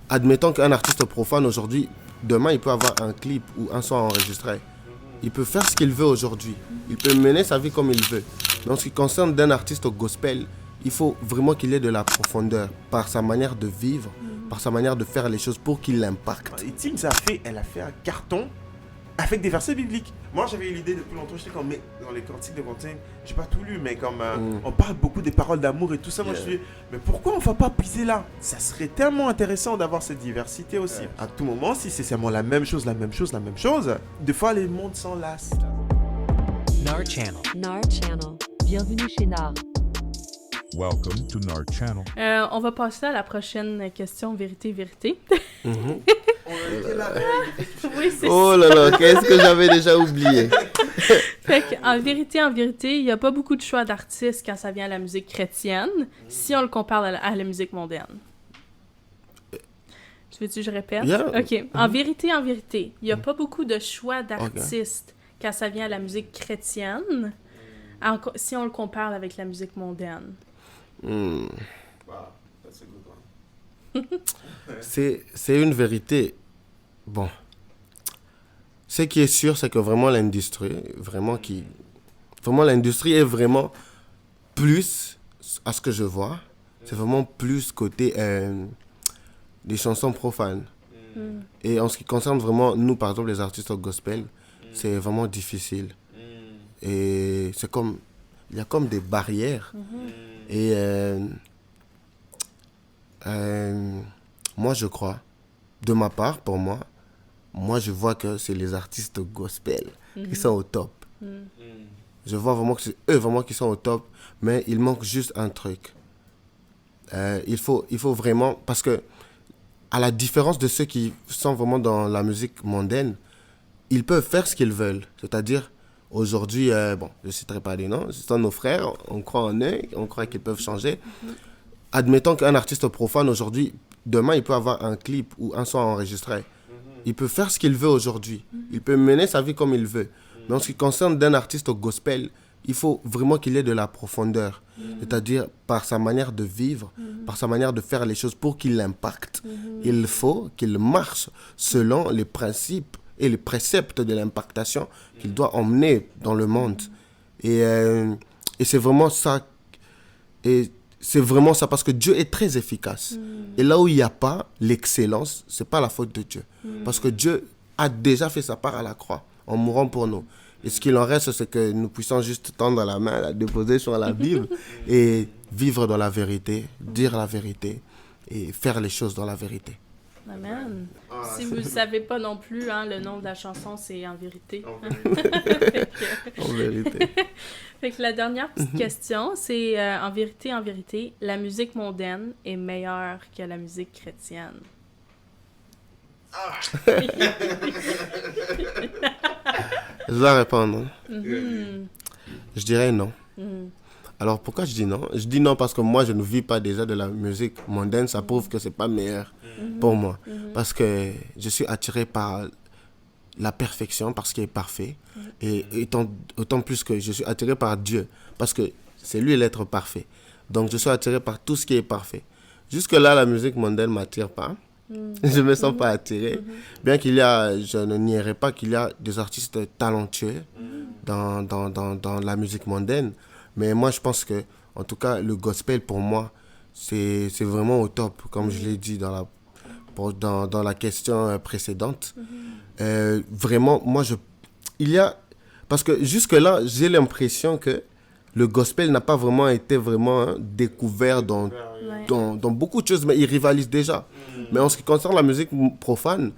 admettons qu'un artiste profane aujourd'hui, demain il peut avoir un clip ou un son enregistré. Il peut faire ce qu'il veut aujourd'hui. Il peut mener sa vie comme il veut. Mais en ce qui concerne d'un artiste au gospel, il faut vraiment qu'il ait de la profondeur par sa manière de vivre, par sa manière de faire les choses pour qu'il l'impacte. Et Teams elle a fait un carton avec des versets bibliques. Moi, j'avais eu l'idée depuis longtemps. J'étais comme, mais dans les cantiques de Quentin, j'ai pas tout lu, mais comme on parle beaucoup des paroles d'amour et tout ça, moi je dis, mais pourquoi on va pas puiser là? Ça serait tellement intéressant d'avoir cette diversité aussi. À tout moment, si c'est seulement la même chose, des fois les mondes s'enlacent. NAR Channel. NAR Channel. Bienvenue chez NAR. Welcome to NAR Channel. On va passer à la prochaine question, vérité. Oui, c'est Oh là là, qu'est-ce que j'avais déjà oublié? Fait qu'en vérité, il n'y a pas beaucoup de choix d'artistes quand ça vient à la musique chrétienne, si on le compare à la musique mondaine. Tu veux-tu que je répète? Yeah. OK. En vérité, il n'y a pas beaucoup de choix d'artistes quand ça vient à la musique chrétienne, si on le compare avec la musique mondaine. C'est une vérité. Bon. Ce qui est sûr, c'est que vraiment l'industrie est vraiment plus, à ce que je vois, c'est vraiment plus côté des chansons profanes. Et en ce qui concerne vraiment, nous, par exemple, les artistes au gospel, c'est vraiment difficile. Et c'est comme, il y a comme des barrières. Et moi, je crois, de ma part, pour moi, je vois que c'est les artistes gospel qui sont au top. Je vois vraiment que c'est eux vraiment qui sont au top, mais il manque juste un truc. Il faut vraiment, parce que à la différence de ceux qui sont vraiment dans la musique mondaine, ils peuvent faire ce qu'ils veulent. C'est-à-dire, aujourd'hui, bon, je ne citerai pas des noms, ce sont nos frères, on croit en eux, on croit qu'ils peuvent changer. Admettons qu'un artiste profane aujourd'hui, demain, il peut avoir un clip ou un son enregistré. Il peut faire ce qu'il veut aujourd'hui. Il peut mener sa vie comme il veut. Mais en ce qui concerne d'un artiste au gospel, il faut vraiment qu'il ait de la profondeur. C'est-à-dire par sa manière de vivre, par sa manière de faire les choses pour qu'il l'impacte. Il faut qu'il marche selon les principes et les préceptes de l'impactation qu'il doit emmener dans le monde. Et c'est vraiment ça. Et c'est vraiment ça, parce que Dieu est très efficace. Et là où il n'y a pas l'excellence, ce n'est pas la faute de Dieu. Parce que Dieu a déjà fait sa part à la croix, en mourant pour nous. Et ce qu'il en reste, c'est que nous puissions juste tendre la main, la déposer sur la Bible, et vivre dans la vérité, dire la vérité, et faire les choses dans la vérité. Amen. Si vous ne savez pas non plus, le nom de la chanson, c'est En vérité. En vérité. Fait que la dernière petite question, c'est en vérité, la musique mondaine est meilleure que la musique chrétienne. Je dois répondre. Je dirais non. Alors pourquoi je dis non? Je dis non parce que moi je ne vis pas déjà de la musique mondaine, ça prouve que c'est pas meilleur pour moi. Parce que je suis attiré par la perfection, par ce qui est parfait. Et autant plus que je suis attiré par Dieu, parce que c'est lui l'être parfait. Donc je suis attiré par tout ce qui est parfait. Jusque-là, la musique mondaine ne m'attire pas. Je ne me sens pas attiré. Bien qu'il y a, je ne nierai pas qu'il y a des artistes talentueux dans la musique mondaine. Mais moi, je pense que, en tout cas, le gospel, pour moi, c'est vraiment au top, comme je l'ai dit dans la question précédente. Vraiment, moi, parce que jusque-là, j'ai l'impression que le gospel n'a pas vraiment été découvert dans beaucoup de choses, mais ils rivalisent déjà. Mais en ce qui concerne la musique profane,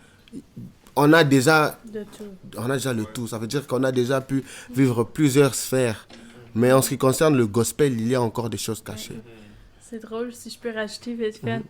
on a déjà le tout. Ça veut dire qu'on a déjà pu vivre plusieurs sphères. Mais en ce qui concerne le gospel, il y a encore des choses cachées. C'est drôle, si je peux rajouter vite fait,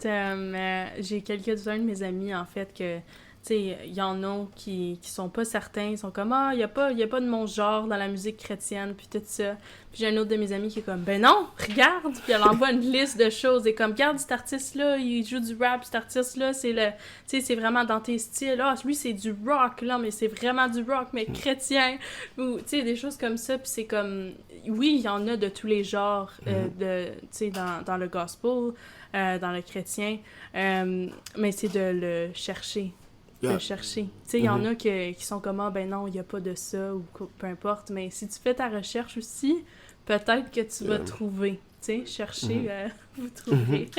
j'ai quelques-uns de mes amis, en fait, que, tu sais, il y en a qui sont pas certains, ils sont comme, il y a pas de mon genre dans la musique chrétienne, puis tout ça. Puis j'ai un autre de mes amis qui est comme, ben non, regarde, puis elle envoie une liste de choses, et comme, regarde, cet artiste-là, il joue du rap, cet artiste-là, c'est vraiment dans tes styles, lui, c'est du rock, là, mais c'est vraiment du rock, mais chrétien, ou, tu sais, des choses comme ça, puis c'est comme, oui, il y en a de tous les genres, tu sais, dans le gospel, dans le chrétien, mais c'est de le chercher. Yeah. De chercher. Tu sais, il y en a qui sont comme, ah, ben non, il n'y a pas de ça, ou peu importe, mais si tu fais ta recherche aussi, peut-être que tu vas trouver. Tu sais, chercher, vous trouverez.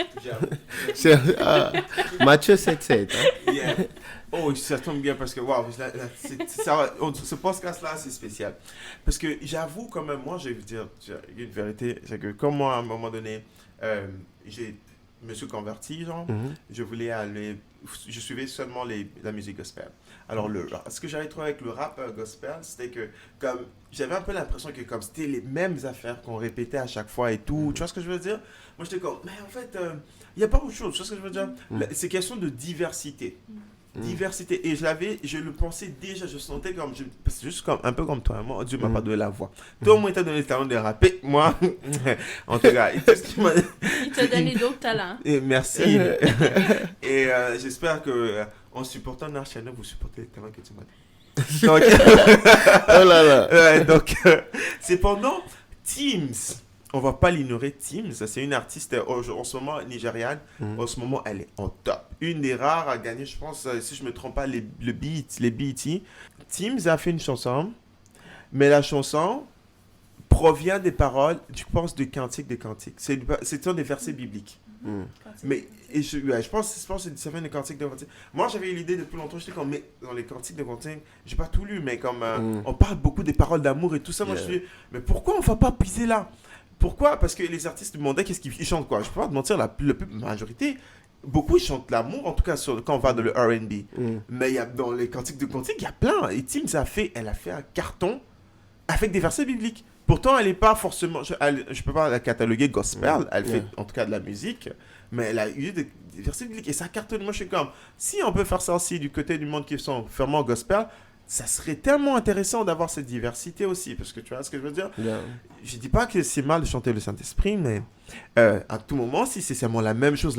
Matthieu 7,7. Hein? Yeah. Oh, ça tombe bien parce que, waouh, ce podcast-là, c'est spécial. Parce que j'avoue, quand même, moi, je vais vous dire une vérité, c'est que comme moi, à un moment donné, je me suis converti, genre, je voulais aller, je suivais seulement la musique gospel. Alors, ce que j'avais trouvé avec le rap gospel, c'était que, comme, j'avais un peu l'impression que, comme, c'était les mêmes affaires qu'on répétait à chaque fois et tout. Tu vois ce que je veux dire? Moi, j'étais comme, mais en fait, il n'y a pas autre chose. Tu vois ce que je veux dire? C'est question de diversité. Diversité. Et je le pensais déjà, je sentais comme, c'est juste comme, un peu comme toi, moi, Dieu m'a pas donné la voix. Toi, au moins, il t'a donné le talent de rapper. Moi, en tout cas, Il t'a donné d'autres talents. Et merci. Et j'espère que en supportant Nar Channel, vous supportez les talents que tu m'as dit. Donc, Oh là là. donc cependant, Teams, on va pas l'ignorer. Teams, c'est une artiste en ce moment nigériane. En ce moment, elle est en top. Une des rares à gagner, je pense, si je me trompe pas, les BET. Teams a fait une chanson, mais la chanson provient des paroles, je pense, de Cantique des Cantiques. C'est un des versets bibliques. Mais je pense que ça vient des Cantiques de Cantiques. Moi, j'avais eu l'idée depuis longtemps. J'étais comme, mais dans les Cantiques de Cantiques, j'ai pas tout lu, mais comme on parle beaucoup des paroles d'amour et tout ça, moi je suis, mais pourquoi on va pas puiser là? Pourquoi? Parce que les artistes demandaient qu'est-ce qu'ils chantent, quoi. Je peux pas te mentir, la majorité, beaucoup ils chantent l'amour, en tout cas quand on va dans le R&B. Mais dans les Cantiques de Cantiques, il y a plein. Et Tim, elle a fait un carton avec des versets bibliques. Pourtant, elle n'est pas forcément, je peux pas la cataloguer gospel, elle fait en tout cas de la musique, mais elle a eu des versets bibliques et ça cartonne. Moi, je suis comme, si on peut faire ça aussi du côté du monde qui sont fermement gospel, ça serait tellement intéressant d'avoir cette diversité aussi, parce que tu vois ce que je veux dire? Je dis pas que c'est mal de chanter le Saint-Esprit, mais à tout moment, si c'est seulement la même chose,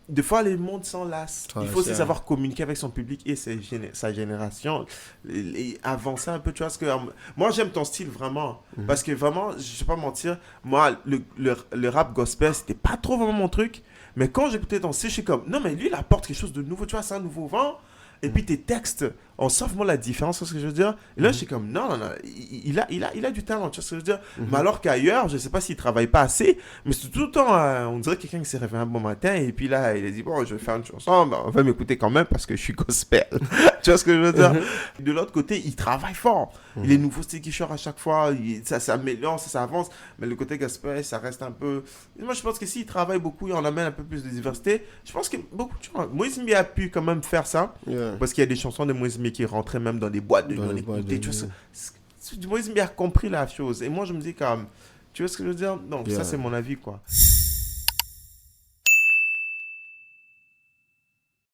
des fois, les mondes s'enlacent. Il faut aussi savoir communiquer avec son public et sa génération et avancer un peu, tu vois ce que... Moi, j'aime ton style, vraiment, parce que vraiment, je vais pas mentir, moi, le rap gospel, c'était pas trop vraiment mon truc, mais quand j'écoutais ton style, je suis comme, non, mais lui, il apporte quelque chose de nouveau, tu vois, c'est un nouveau vent. Et puis tes textes, on sent vraiment la différence, tu vois ce que je veux dire? Et là, je suis comme, non, il a du talent, tu vois ce que je veux dire? Mais alors qu'ailleurs, je sais pas s'il travaille pas assez, mais c'est tout le temps, on dirait quelqu'un qui s'est réveillé un bon matin, et puis là, il a dit, bon, je vais faire une chanson, ben, on va m'écouter quand même parce que je suis gospel. Tu vois ce que je veux dire? De l'autre côté, il travaille fort. Il est nouveau style qui sort à chaque fois, ça s'améliore, ça avance, mais le côté gospel, ça reste un peu... Moi, je pense que s'il travaille beaucoup, il en amène un peu plus de diversité. Je pense que beaucoup, tu vois, Moïse Mbi a pu quand même faire ça. Parce qu'il y a des chansons de Moïse Mbi qui rentraient même dans des boîtes de nuit. Moïse Mbi a compris la chose. Et moi, je me dis comme, tu vois ce que je veux dire? Donc, ça, c'est mon avis, quoi.